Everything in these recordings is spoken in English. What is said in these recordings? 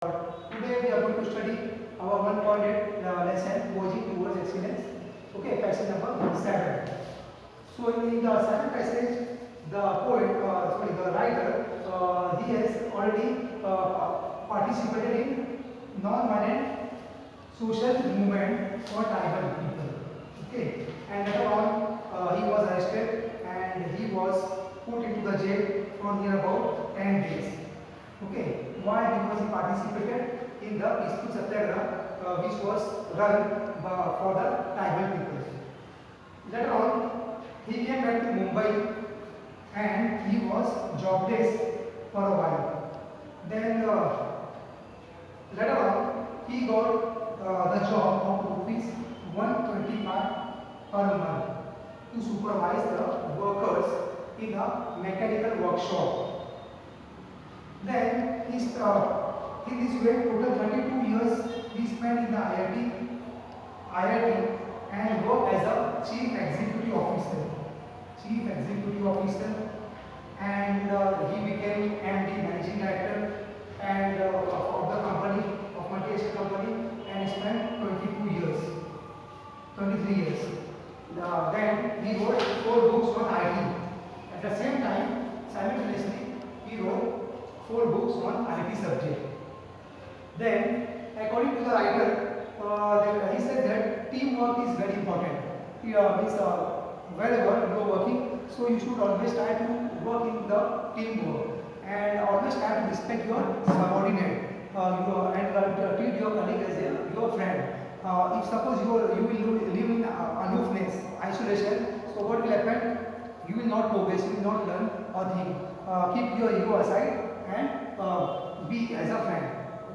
Today we are going to study our 1.8 lesson Forging Towards Excellence. Okay, passage number 7. So in the second passage, the writer, he has already participated in non-violent social movement for tribal people. Okay, and later on he was arrested and he was put into the jail for near about 10 days. Okay, why? Because he participated in the peaceful satyagraha which was run for the tribal people. Later on, he came back to Mumbai and he was jobless for a while. Then later on, he got the job of rupees 125 per month to supervise the workers in a mechanical workshop. Then in this way, total 32 years he spent in the IIT and worked as a chief executive officer. Chief executive officer, and he became MD, managing director, and of the company, of multinational company, and spent 22 years, 23 years. Then he wrote 4 books on IT. At the same time, simultaneously, he wrote 4 books on IT subject. Then, according to the writer, he said that teamwork is very important. Wherever you are working, so you should always try to work in the teamwork and always try to respect your subordinate and treat your colleague as your friend. If suppose you will live in aloofness, isolation, so what will happen? You will not progress, you will not learn a thing. Keep your ego aside and be as a friend.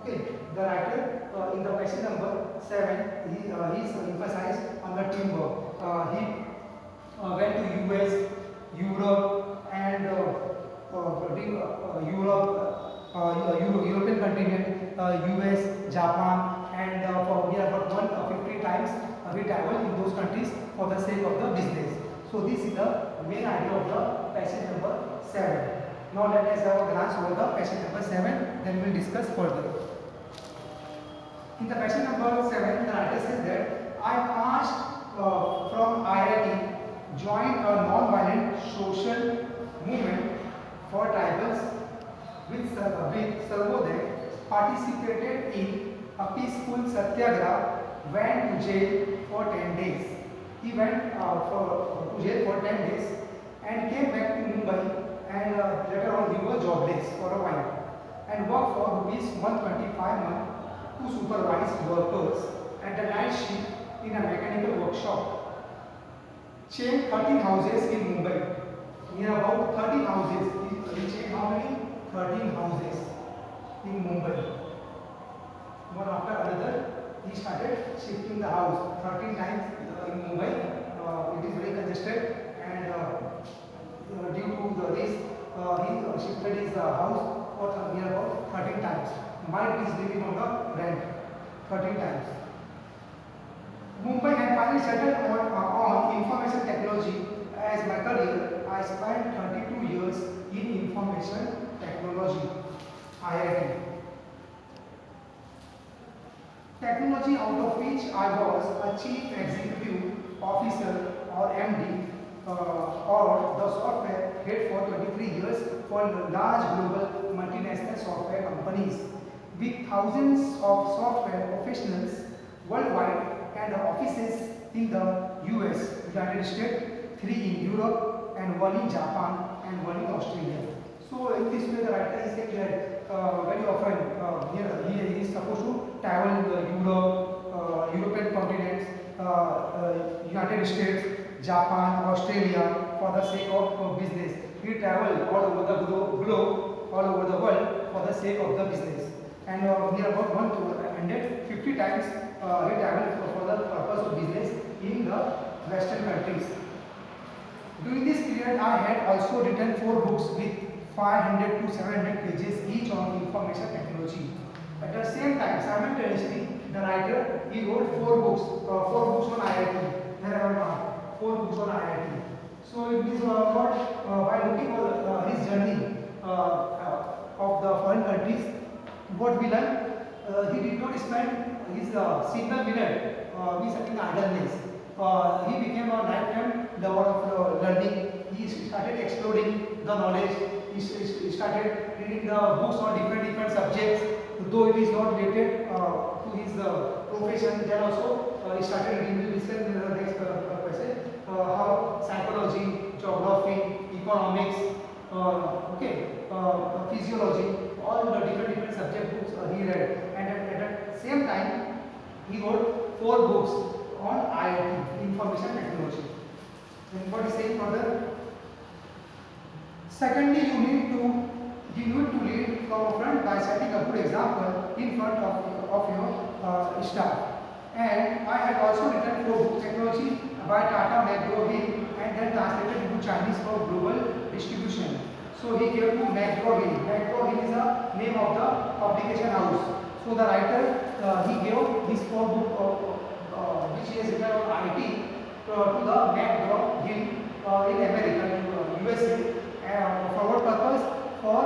Okay, the writer in the passage number 7, he emphasized on the teamwork. He went to US, Europe, and European continent, US, Japan, and for near about 150 times we traveled in those countries for the sake of the business. So this is the main idea of the passage number 7. Now let us have a glance over the passage number 7, then we will discuss further. In the passage number 7, the writer says that I passed from IIT, joined a non-violent social movement for tribals with Sarvodaya, participated in a peaceful satyagraha, went to jail for 10 days. He went to jail for 10 days and came back to Mumbai, and later on he was jobless for a while and worked for rupees 125 month to supervise workers at the night shift in a mechanical workshop. Changed 13 houses in Mumbai. Near about 13 houses. He changed how many? 13 houses in Mumbai. One after another, he started shifting the house 13 times in Mumbai. It is very congested, and due to this, he shifted his house for near about 13 times. Might is living on the rent 13 times. Mumbai had finally settled on information technology. As my career, I spent 22 years in information technology, IIT. Technology, out of which I was a chief executive officer or MD, or the software head for 23 years for large global multinational software companies with thousands of software professionals worldwide and offices in the US, United States, 3 in Europe, and 1 in Japan, and 1 in Australia. So in this way, the writer is saying that very often he is supposed to travel in the European continents, United States, Japan, Australia for the sake of business. He traveled all over the globe, all over the world for the sake of the business. And near about 150 times he traveled for the purpose of business in the Western countries. During this period, I had also written 4 books with 500 to 700 pages each on information technology. At the same time, simultaneously, the writer he wrote 4 books, 4 books on IIT. There are 4 books on IIT. So it is by looking at his journey of the foreign countries, what we learn not spend his single minute in idleness. He became a lifetime lover of learning. He started exploring the knowledge. He started reading the books on different subjects. Though it is not related to his profession, then also he started reading the next passage, how psychology, geography, economics, physiology, all the different subject books he read, and at the same time he wrote 4 books on IoT, information technology. And what is saying further? Secondly, you need to lead from front by setting a good example in front of your staff. And I had also written 4 books, technology by Tata McGraw-Hill, and then translated into Chinese for global distribution. So he gave to McGraw-Hill. McGraw-Hill is the name of the publication house. So the writer he gave this 4 book which he has written on IT to the McGraw-Hill in America, in USA, for what purpose? For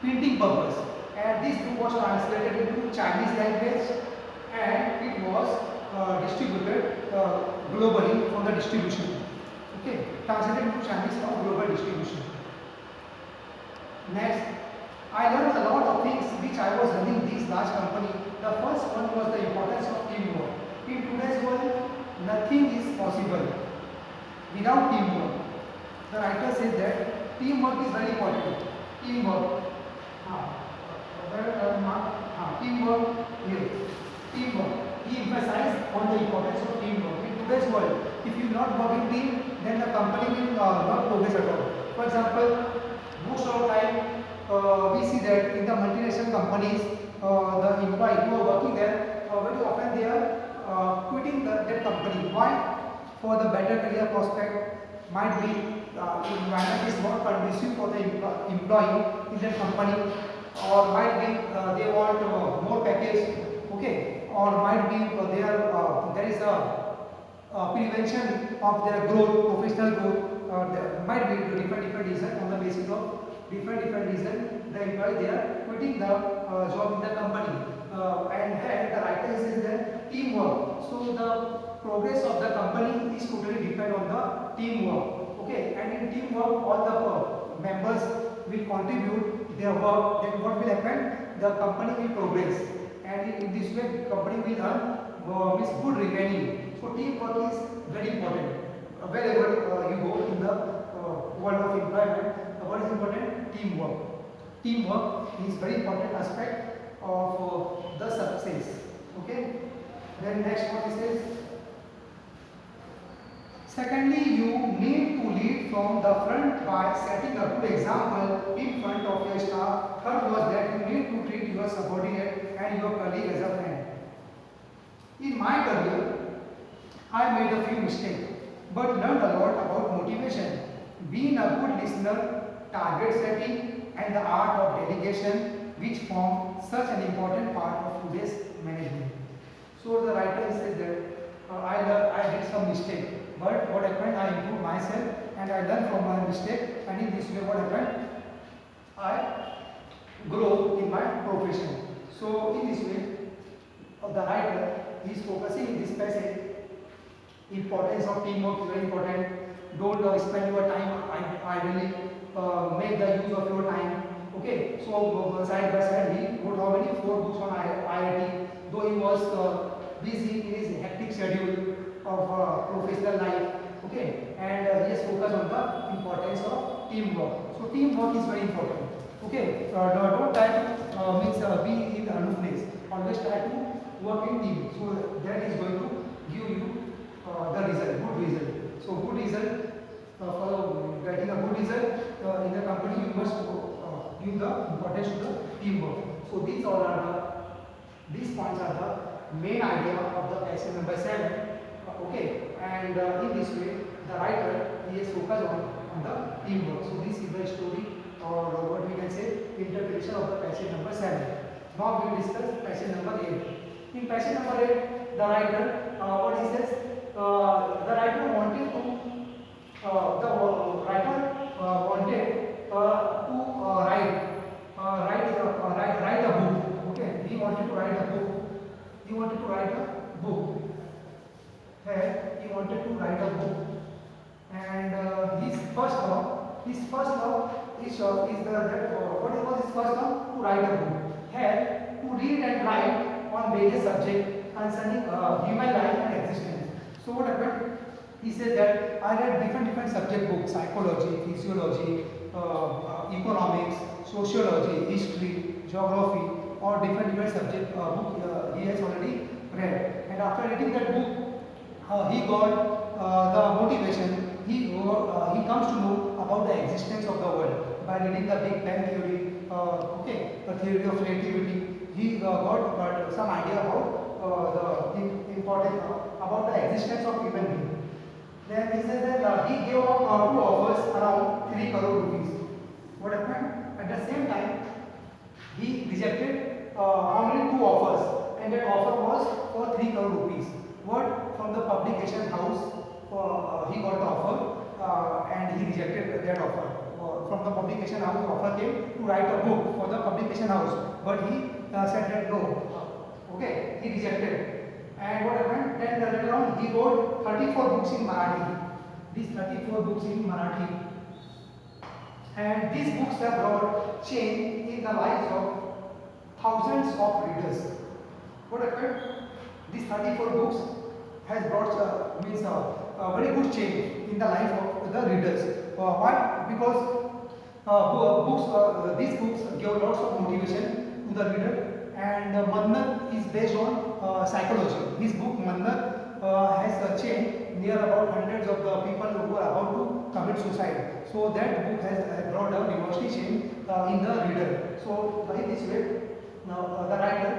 printing purpose. And this book was translated into Chinese language, and it was distributed globally for the distribution. Okay, translated into Chinese for global distribution. Next, I learned a lot of things which I was running this large company. The first one was the importance of teamwork. In today's world, nothing is possible without teamwork. The writer says that teamwork is very important. Teamwork. Teamwork here. Teamwork. He emphasized on the importance of teamwork. In today's world, if you not work in team, then the company will not progress at all. For example, most of the time we see that in the multinational companies, the employee who are working there, very often they are quitting that company. Why? For the better career prospect, might be environment is more conducive for the employee in that company, or might be they want more package, okay, or might be there is a prevention of their growth, professional growth. There might be different reason. On the basis of different reason, the employee they are quitting the job in the company, and then the writer says that teamwork. So the progress of the company is totally depend on the teamwork. Okay, and in teamwork, all the members will contribute their work. Then what will happen? The company will progress, and in this way, the company will earn with good revenue. So teamwork is very important. Wherever you go in the world of employment, what is important? Teamwork. Teamwork is very important aspect of the success. Okay. Then next one says. Secondly, you need to lead from the front by setting a good example in front of your staff. Third was that you need to treat your subordinate and your colleague as a friend. In my career, I made a few mistakes, but learned a lot about motivation, being a good listener, target setting, and the art of delegation, which form such an important part of today's management. So the writer says that I did some mistake, but what happened? I improved myself and I learned from my mistake, and in this way, what happened? I grow in my profession. So in this way, the writer is focusing in this passage. Importance of teamwork is very important. Don't spend your time idly. Make the use of your time. Okay. So side by side, he wrote how many 4 books on IIT. Though he was busy in his hectic schedule of professional life. Okay. And he has focused on the importance of teamwork. So teamwork is very important. Okay. Don't try to be in aloofness. Always try to work in team. So that is going to give you the result, good result. So good result, for getting a good result in the company, you must give the importance to the teamwork. So these points are the main idea of the passage number 7. Okay, and in this way, the writer he is focused on the teamwork. So this is the story, or what we can say, interpretation of the passage number 7. Now we will discuss passage number 8. In passage number 8, the writer what he says. The writer wanted to write a book. Okay, he wanted to write a book he wanted to write a book. Here he wanted to write a book, and his first love is the that what was his first love? To write a book. Here to read and write on various subjects concerning human life and existence. So what happened? He said that I read different subject books: psychology, physiology, economics, sociology, history, geography, or different subject book he has already read. And after reading that book, he got the motivation. He comes to know about the existence of the world by reading the Big Bang theory, the theory of relativity. He got some idea about the important about the existence of human being. Then he says that he gave up two offers around 3 crore rupees. What happened? At the same time, he rejected only two offers, and that offer was for 3 crore rupees. What? From the publication house, he got the offer, and he rejected that offer. From the publication house, the offer came to write a book for the publication house, but he said that no. Okay, he rejected. And what happened? Then later on, he wrote 34 books in Marathi. These 34 books in Marathi. And these books have brought change in the lives of thousands of readers. What happened? These 34 books has brought a very good change in the life of the readers. Why? Because these books give lots of motivation to the reader. And Mannat is based on psychology. His book Mannat has changed near about hundreds of the people who are about to commit suicide. So that book has brought a revolutionary change in the reader. So by this way, now the writer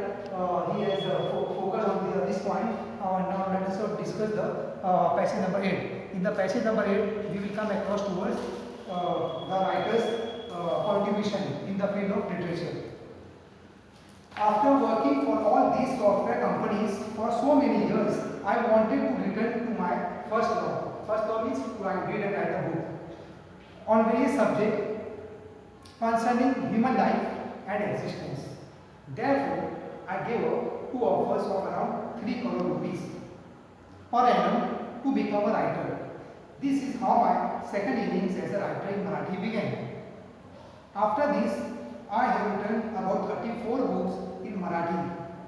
he has focused on this point. Now let us discuss the passage number 8. In the passage number 8, we will come across towards the writer's contribution in the field of literature. After working for all these software companies for so many years, I wanted to return to my first love. First love means to read and write a book on various subjects concerning human life and existence. Therefore, I gave up two offers of around 3 crore rupees per annum to become a writer. This is how my second innings as a writer in Marathi began. After this, I have written about 34 books in Marathi.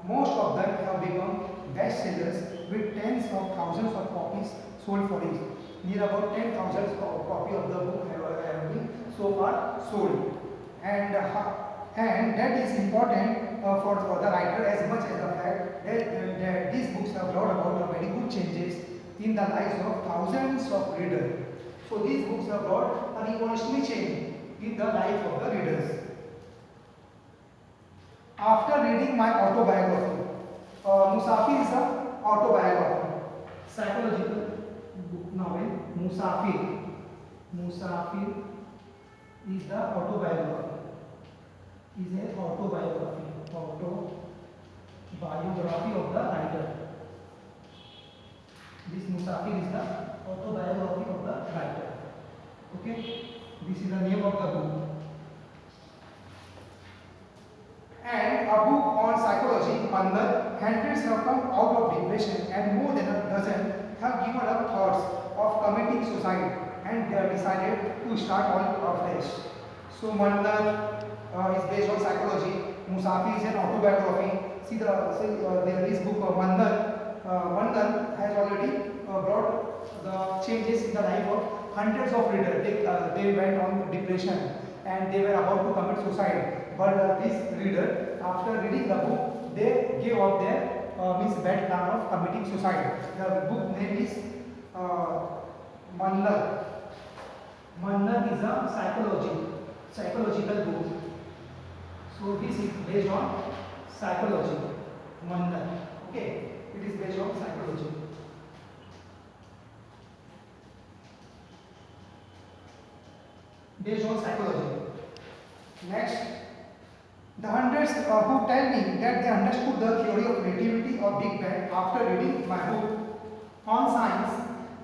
Most of them have become bestsellers with tens of thousands of copies sold for it. Near about 10,000 copies of the book have been so far sold. And that is important for the writer as much as the fact that these books have brought about very good changes in the lives of thousands of readers. So these books have brought a revolutionary change in the life of the readers. After reading my autobiography, Musafir is an autobiography, psychological book novel. Musafir is the autobiography. Is an autobiography of the writer. This Musafir is the autobiography of the writer. Okay, this is the name of the book. And a book on psychology, Mannat. Hundreds have come out of depression, and more than a dozen have given up thoughts of committing suicide, and they have decided to start all afresh. So Mannat is based on psychology. Musafir is an autobiography. There is book of Mannat. Mannat has already brought the changes in the life of hundreds of readers. They went on depression and they were about to commit suicide. But this reader, after reading the book, they gave up their bad plan of committing suicide. The book name is Mannat. Mannat is a psychological book. So this is based on psychology. Mannat. Okay, it is based on psychology. Based on psychology. Next, the hundreds who tell me that they understood the theory of relativity or Big Bang after reading my book on science,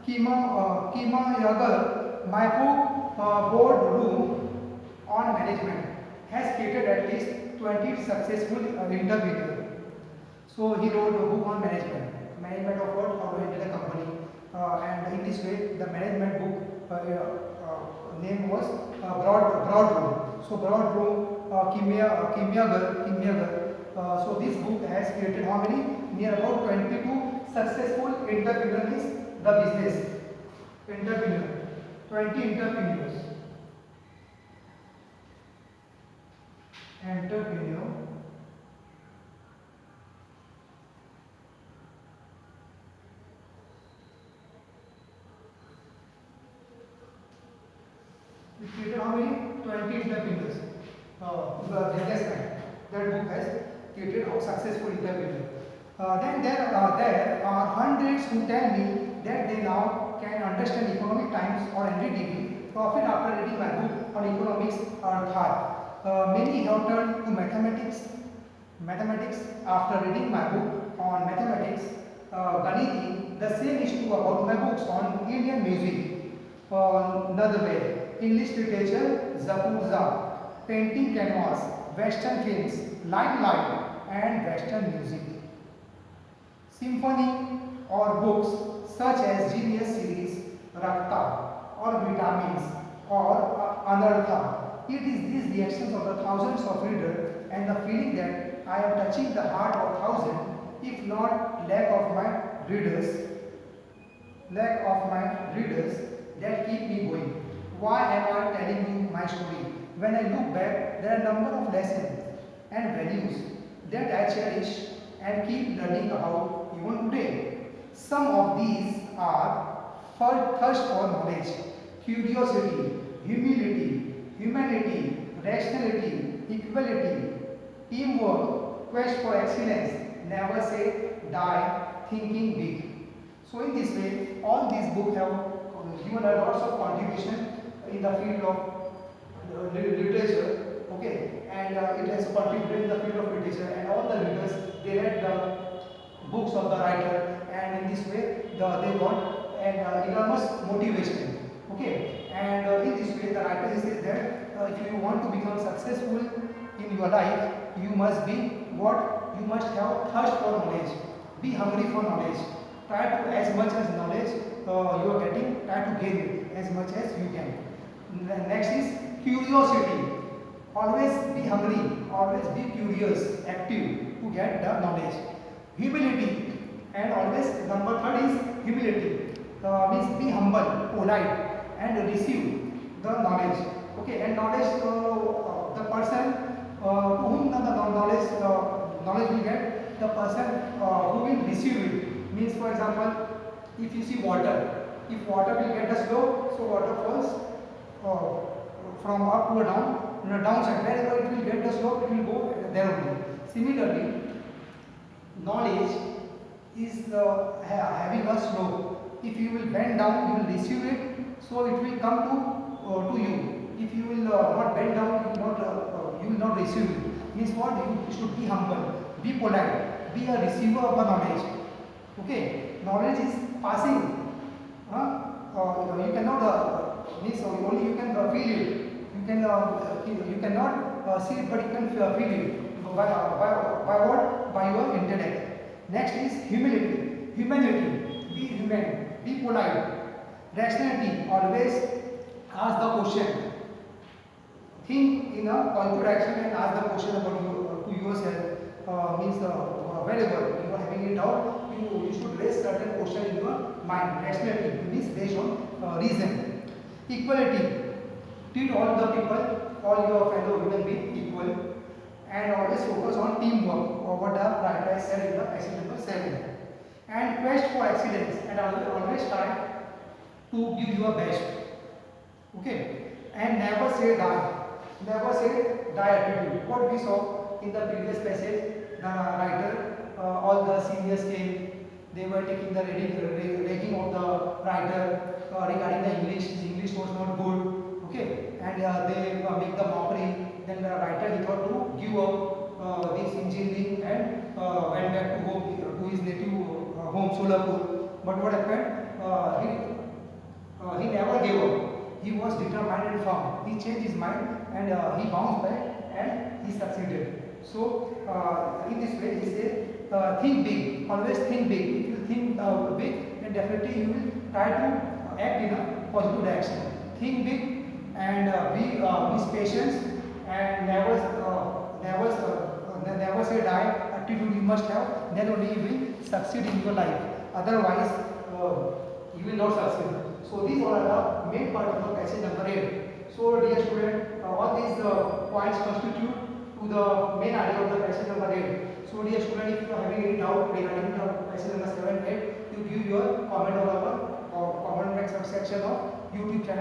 Kima Yagar, my book Boardroom on Management has created at least 20 successful interviewers. So he wrote a book on management. Management of what? How to handle a company. And in this way, the management book name was Broad Room. So Broad Room, Kimyagar. So this book has created how many? Near about 22 successful entrepreneurs the business. Entrepreneur. 20 entrepreneurs. Entrepreneur. It created how many? 20 entrepreneurs. The businessman. That book has created a successful entrepreneur. Then there are hundreds who tell me that they now can understand Economic Times or NDTV. Profit after reading my book on economics are hard. Many have turned to mathematics after reading my book on mathematics, Ganiti. The same is true about my books on Indian music. Another way, English literature, Zapurza, painting canvas, Western films, limelight, and Western music. Symphony or books such as Genius series, Rakta, or Vitamins, or Anartha. It is these reactions of the thousands of readers and the feeling that I am touching the heart of thousands, if not lack of my readers that keep me going. Why am I telling you my story? When I look back, there are a number of lessons and values that I cherish and keep learning about even today. Some of these are thirst for knowledge, curiosity, humility, humanity, rationality, equality, teamwork, quest for excellence, never say die, thinking big. So in this way, all these books have given a lots of contribution in the field of literature, okay, and it has contributed in the field of literature, and all the readers they read the books of the writer, and in this way they got an enormous motivation, okay, and in this way the writer says that if you want to become successful in your life, you must be what? You must have thirst for knowledge, be hungry for knowledge, try to as much as knowledge you are getting, try to gain it as much as you can. Next is curiosity. Always be hungry, always be curious, active to get the knowledge. Humility, and always number third is humility. Means be humble, polite, and receive the knowledge. Okay, and knowledge, the person to whom the knowledge will get, the person who will receive it. Means, for example, if you see water, if water will get the slope, so water falls from up to a down, on a downside, wherever it will get the slope, it will go there only. Similarly, knowledge is having a slope. If you will bend down, you will receive it, so it will come to you. If you will not bend down, you will not receive it. Means what? You should be humble, be polite, be a receiver of the knowledge. Okay, knowledge is passing. You cannot means only you can feel it. You cannot see it, but you can feel it by what? By your intellect. Next is humility. Humanity. Be human. Be polite. Rationality. Always ask the question. Think in a positive direction and ask the question about to yourself. Means wherever you are having it doubt, you should raise certain question in your mind. Rationality means based on reason. Equality. Treat all the people, all your fellow human beings equal, and always focus on teamwork, or what the writer has said in the essay number 7. And quest for excellence, and always try to give your best. Okay, and never say die. Never say die attitude. What we saw in the previous passage, the writer, all the seniors came. They were taking the ragging of the writer regarding the English. His English was not good. Okay, and they make the mockery. Then the writer he thought to give up this engineering and went back to home, to his native home Solapur. But what happened? He never gave up. He was determined and firm. He changed his mind and he bounced back and he succeeded. So in this way he said think big. Always think big. If you think big, then definitely you will try to act in a positive direction. Think big and be patient and never say die. Attitude you must have. Then only you will succeed in your life. Otherwise, you will not succeed. So these all are the main part of the passage number 8. So dear student, all these points constitute to the main idea of the passage number 8. So dear student, if you are having any doubt regarding the passage number 7 and 8, you give your comment on our comment section of YouTube channel.